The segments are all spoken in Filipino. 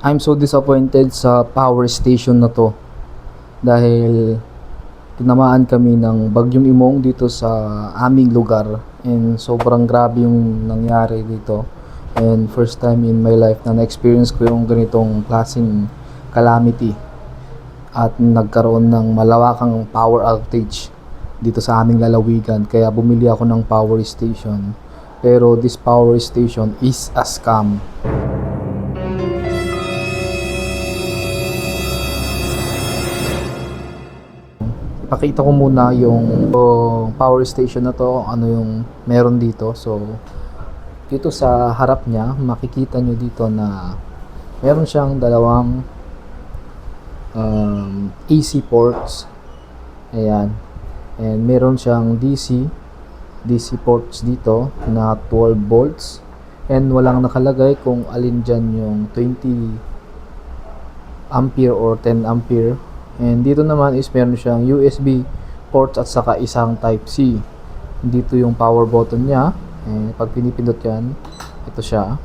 I'm so disappointed sa power station na to dahil tinamaan kami ng bagyong Imong dito sa aming lugar, and sobrang grabe yung nangyari dito, and first time in my life na na-experience ko yung ganitong klaseng calamity at nagkaroon ng malawakang power outage dito sa aming lalawigan, kaya bumili ako ng power station, pero this power station is a scam. Pakita ko muna yung power station na to, ano yung meron dito. So dito sa harap niya makikita nyo dito na meron siyang dalawang AC ports, ayan, and meron siyang DC ports dito na 12 volts, and walang nakalagay kung alin dyan yung 20 ampere or 10 ampere. And dito naman is meron siyang USB ports at saka isang type C. Dito yung power button niya, and pag pinipindot yan, ito siya,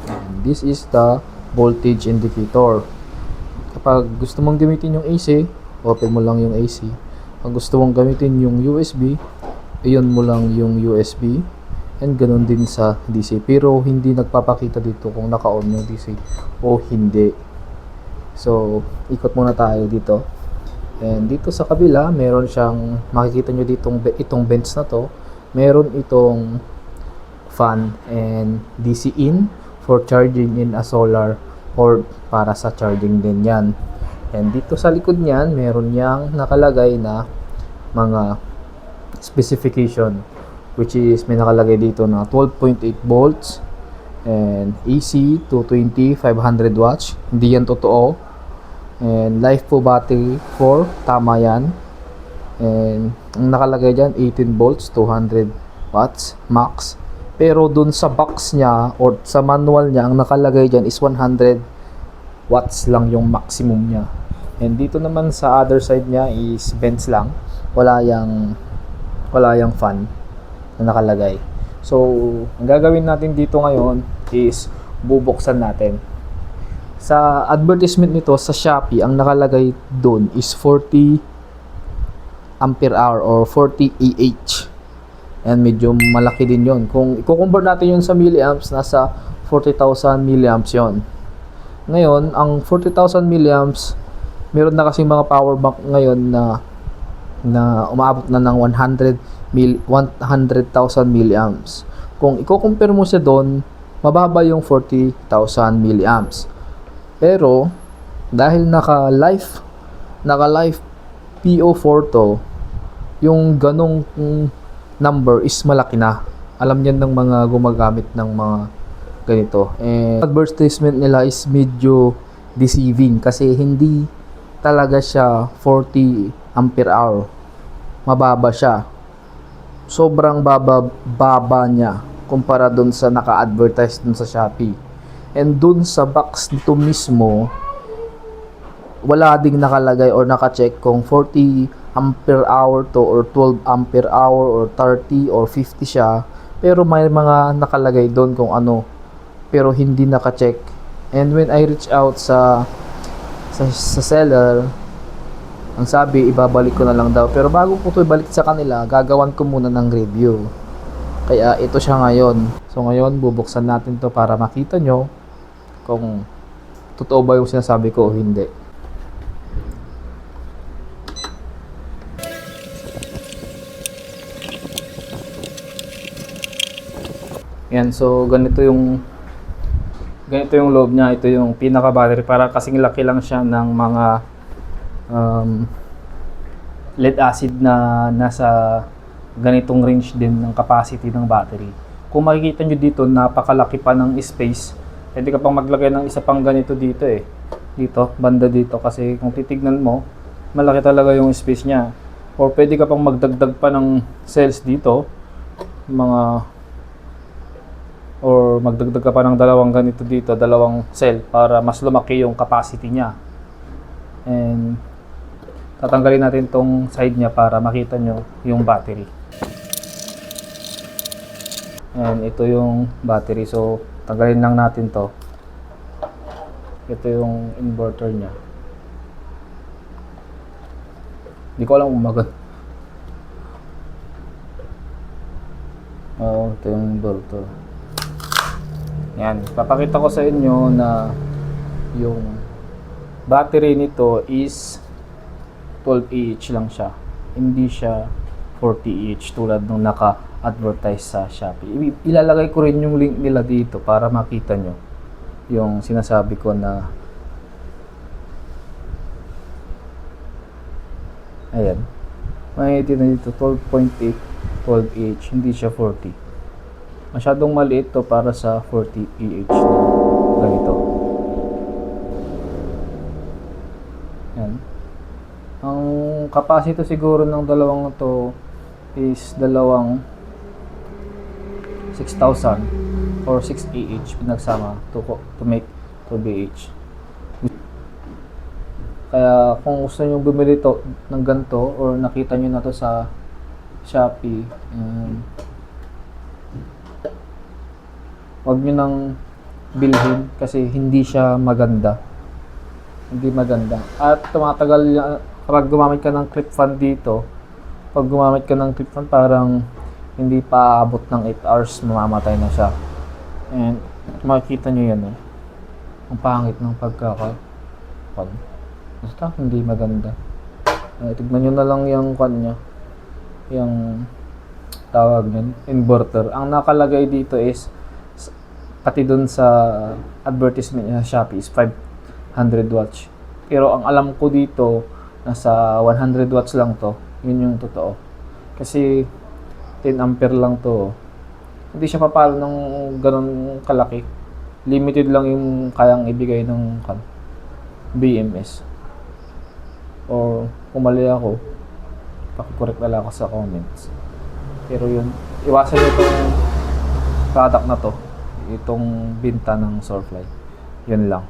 and this is the voltage indicator. Kapag gusto mong gamitin yung AC, open mo lang yung AC. Pag gusto mong gamitin yung USB, iyon mo lang yung USB, and ganun din sa DC, pero hindi nagpapakita dito kung naka-on yung DC o hindi. So, ikot muna tayo dito. And dito sa kabila, meron siyang, makikita nyo dito itong bench na to. Meron itong fan and DC in for charging in a solar port para sa charging din yan. And dito sa likod niyan, meron yang nakalagay na mga specification, which is may nakalagay dito na 12.8 volts and AC 220 500 watts. Hindi yan totoo. And life po battery 4, tama yan. And ang nakalagay dyan 18 volts 200 watts max. Pero dun sa box niya or sa manual niya, ang nakalagay dyan is 100 watts lang yung maximum niya. And dito naman sa other side niya is vents lang, wala yang fan na nakalagay. So ang gagawin natin dito ngayon is bubuksan natin. Sa advertisement nito sa Shopee, ang nakalagay doon is 40 ampere hour or 40 AH. And medyo malaki din yon. Kung i-convert natin yun sa milliamps, nasa 40,000 milliamps yon. Ngayon, ang 40,000 milliamps, meron na kasi mga power bank ngayon na umaabot na ng 100,000 milliamps. Kung i-compare mo siya doon, mababa yung 40,000 milliamps. Pero dahil naka-live PO4 to, yung ganong number is malaki na. Alam niyan ng mga gumagamit ng mga ganito. And advertisement nila is medyo deceiving kasi hindi talaga siya 40 ampere hour. Mababa siya. Sobrang baba niya kumpara dun sa naka-advertise dun sa Shopee. And dun sa box nito mismo, wala ding nakalagay or naka-check kung 40 ampere hour to or 12 ampere hour or 30 or 50 siya. Pero may mga nakalagay doon kung ano, pero hindi naka-check. And when I reach out sa seller, ang sabi ibabalik ko na lang daw. Pero bago ko ito ibalik sa kanila, gagawan ko muna ng review. Kaya ito siya ngayon. So ngayon bubuksan natin to para makita nyo kung totoo ba yung sinasabi ko o hindi. Yan, so ganito yung loob niya. Ito yung pinaka battery, para kasing laki lang siya ng mga lead acid na nasa ganitong range din ng capacity ng battery. Kung makikita nyo dito, napakalaki pa ng space. Pwede ka pang maglagay ng isa pang ganito dito dito, banda dito, kasi kung titignan mo, malaki talaga yung space niya. Or pwede ka pang magdagdag pa ng cells dito, or magdagdag ka pa ng dalawang ganito dito, dalawang cell, para mas lumaki yung capacity niya. And tatanggalin natin tong side niya para makita nyo yung battery. And ito yung battery. So tanggalin lang natin to. Ito yung inverter niya. Hindi ko alam kung Oo, ito yung inverter. Yan, papakita ko sa inyo na yung battery nito is 12 Ah lang siya. Hindi siya 40 Ah tulad nung naka-advertise sa Shopee. Ilalagay ko rin yung link nila dito para makita nyo yung sinasabi ko na ayan. Makikita na dito 12.8 12 Ah, hindi siya 40. Masyadong maliit to para sa 40 Ah na ganito. Yan. Ang capacity siguro ng dalawang to is dalawang 6,000 or 6 Ah pinagsama to make 12 Ah. Kaya kung gusto nyo bumili to ng ganito or nakita nyo na to sa Shopee, wag nyo nang bilhin kasi hindi siya maganda. Hindi maganda. At tumatagal kapag gumamit ka ng clip fan dito, pag gumamit ka ng clip fan parang hindi pa abot ng 8 hours mamamatay na siya. And makikita nyo yan ang pangit ng basta hindi maganda. Tignan nyo na lang yung kanya, yung tawag nun, inverter. Ang nakalagay dito is pati dun sa advertisement niya sa Shopee is 500 watts. Pero ang alam ko dito nasa 100 watts lang to. Yun yung totoo. Kasi 10 ampere lang to. Hindi siya papalo ng ganun kalaki. Limited lang yung kayang ibigay ng BMS. Or kung mali ako, pakicorrect na lang ako sa comments. Pero yun, iwasan nyo itong product na to, itong binta ng Sourfly. Yun lang.